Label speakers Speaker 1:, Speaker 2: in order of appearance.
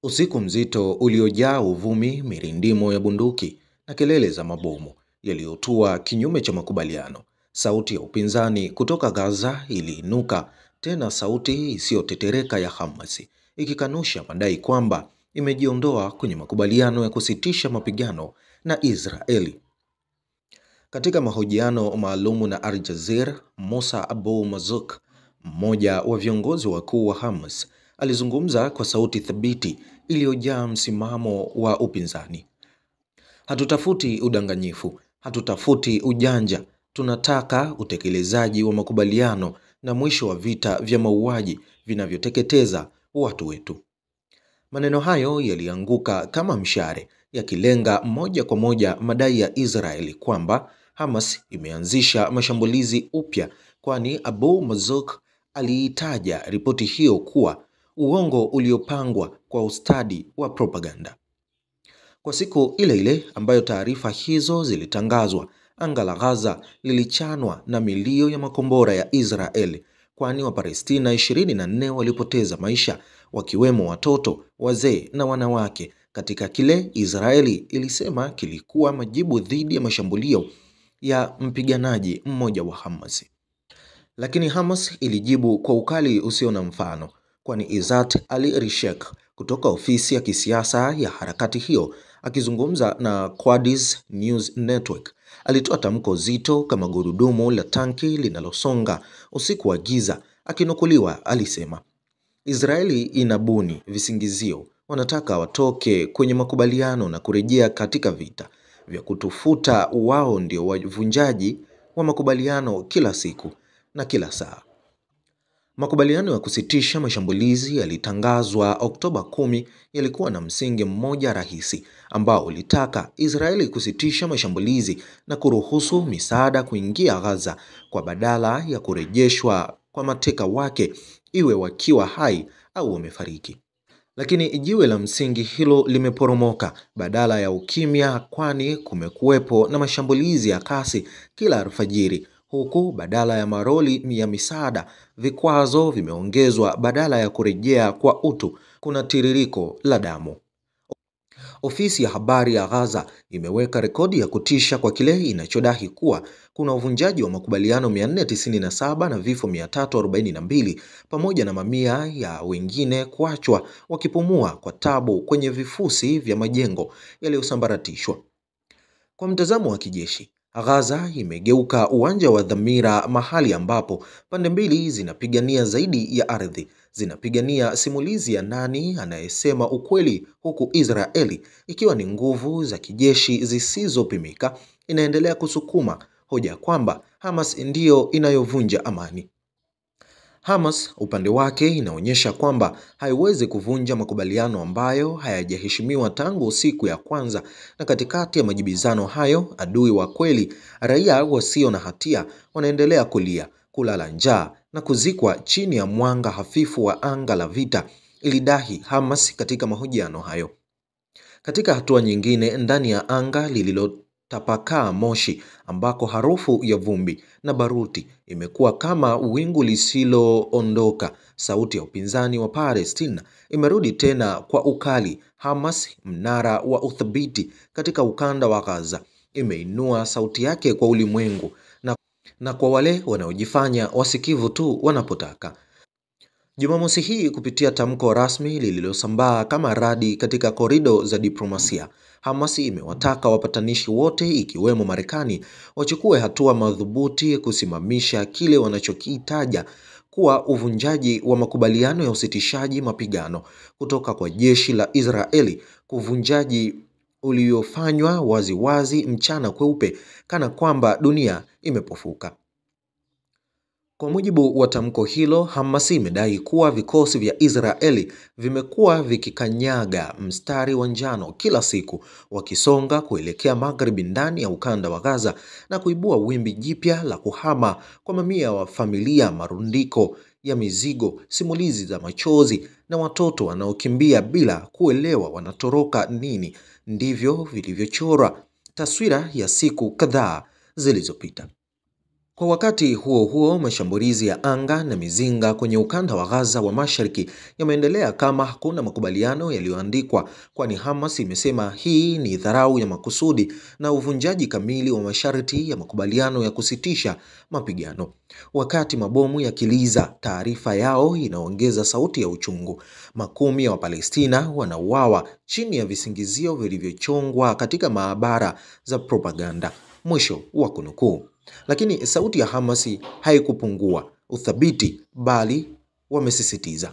Speaker 1: Usiku mzito uliojaa uvumi, mirindimo ya bunduki na kelele za mabomu yaliyotua kinyume cha makubaliano. Sauti ya upinzani kutoka Gaza iliinuka, tena sauti isiyotetereka ya Hamas, ikikanusha madai kwamba imejiondoa kwenye makubaliano ya kusitisha mapigano na Israeli. Katika mahojiano maalumu na Al Jazeera, Musa Abu Mazuk, mmoja wa viongozi wakuu wa Hamas, alizungumza kwa sauti thabiti iliyojaa msimamo wa upinzani. Hatutafuti udanganyifu, hatutafuti ujanja, tunataka utekelezaji wa makubaliano na mwisho wa vita vya mauaji vinavyoteketeza watu wetu. Maneno hayo yalianguka kama mshale, yakilenga moja kwa moja madai ya Israeli kwamba Hamas imeanzisha mashambulizi upya, kwani Abu Mazuk aliitaja ripoti hiyo kuwa uongo uliopangwa kwa ustadi wa propaganda. Kwa siku ile ile ambayo taarifa hizo zilitangazwa, anga la Gaza lilichanwa na milio ya makombora ya Israeli, kwani Wapalestina 24 walipoteza maisha, wakiwemo watoto, wazee na wanawake, katika kile Israeli ilisema kilikuwa majibu dhidi ya mashambulio ya mpiganaji mmoja wa Hamas. Lakini Hamas ilijibu kwa ukali usio na mfano, kwani Izzat al-Rishek kutoka ofisi ya kisiasa ya harakati hiyo, akizungumza na Quds News Network, alitoa tamko zito kama gurudumu la tanki linalosonga usiku wa giza. Akinukuliwa alisema, Israeli inabuni visingizio, wanataka watoke kwenye makubaliano na kurejea katika vita vya kutufuta. Wao ndio wavunjaji wa makubaliano kila siku na kila saa. Makubaliano ya kusitisha mashambulizi yalitangazwa Oktoba 10 yalikuwa na msingi mmoja rahisi ambao ulitaka Israeli kusitisha mashambulizi na kuruhusu misaada kuingia Gaza kwa badala ya kurejeshwa kwa mateka wake, iwe wakiwa hai au wamefariki. Lakini jiwe la msingi hilo limeporomoka badala ya ukimya, kwani kumekuwepo na mashambulizi ya kasi kila alfajiri, huku badala ya maroli ya misaada vikwazo vimeongezwa. Badala ya kurejea kwa utu, kuna tiririko la damu. Ofisi ya habari ya Gaza imeweka rekodi ya kutisha kwa kile inachodai kuwa kuna uvunjaji wa makubaliano 497 na vifo 342, pamoja na mamia ya wengine kuachwa wakipumua kwa tabu kwenye vifusi vya majengo yaliyosambaratishwa. Kwa mtazamo wa kijeshi, Gaza imegeuka uwanja wa dhamira, mahali ambapo pande mbili zinapigania zaidi ya ardhi, zinapigania simulizi ya nani anayesema ukweli, huku Israeli ikiwa ni nguvu za kijeshi zisizopimika inaendelea kusukuma hoja kwamba Hamas ndiyo inayovunja amani. Hamas upande wake inaonyesha kwamba haiwezi kuvunja makubaliano ambayo hayajaheshimiwa tangu siku ya kwanza, na katikati ya majibizano hayo, adui wa kweli, raia wasio na hatia, wanaendelea kulia, kulala njaa na kuzikwa chini ya mwanga hafifu wa anga la vita, ilidai Hamas katika mahojiano hayo. Katika hatua nyingine, ndani ya anga lililotapakaa moshi, ambako harufu ya vumbi na baruti imekuwa kama wingu lisiloondoka, sauti ya upinzani wa Palestina imerudi tena kwa ukali. Hamas, mnara wa uthabiti katika ukanda wa Gaza, imeinua sauti yake kwa ulimwengu na kwa wale wanaojifanya wasikivu tu wanapotaka. Jumamosi hii, kupitia tamko rasmi lililosambaa kama radi katika korido za diplomasia, Hamas imewataka wapatanishi wote, ikiwemo Marekani, wachukue hatua madhubuti kusimamisha kile wanachokiitaja kuwa uvunjaji wa makubaliano ya usitishaji mapigano kutoka kwa jeshi la Israeli, kuvunjaji uliofanywa waziwazi mchana kweupe, kana kwamba dunia imepofuka. Kwa mujibu wa tamko hilo, Hamas imedai kuwa vikosi vya Israeli vimekuwa vikikanyaga mstari wa njano kila siku, wakisonga kuelekea magharibi ndani ya ukanda wa Gaza na kuibua wimbi jipya la kuhama kwa mamia wa familia, marundiko ya mizigo, simulizi za machozi na watoto wanaokimbia bila kuelewa wanatoroka nini. Ndivyo vilivyochora taswira ya siku kadhaa zilizopita. Kwa wakati huo huo, mashambulizi ya anga na mizinga kwenye ukanda wa Gaza wa Mashariki yameendelea kama hakuna makubaliano yaliyoandikwa, kwani Hamas imesema hii ni dharau ya makusudi na uvunjaji kamili wa masharti ya makubaliano ya kusitisha mapigano. Wakati mabomu yakiliza, taarifa yao inaongeza sauti ya uchungu. Makumi ya Wapalestina wanauawa chini ya visingizio vilivyochongwa katika maabara za propaganda. Mwisho wa kunukuu. Lakini sauti ya Hamas haikupungua uthabiti, bali wamesisitiza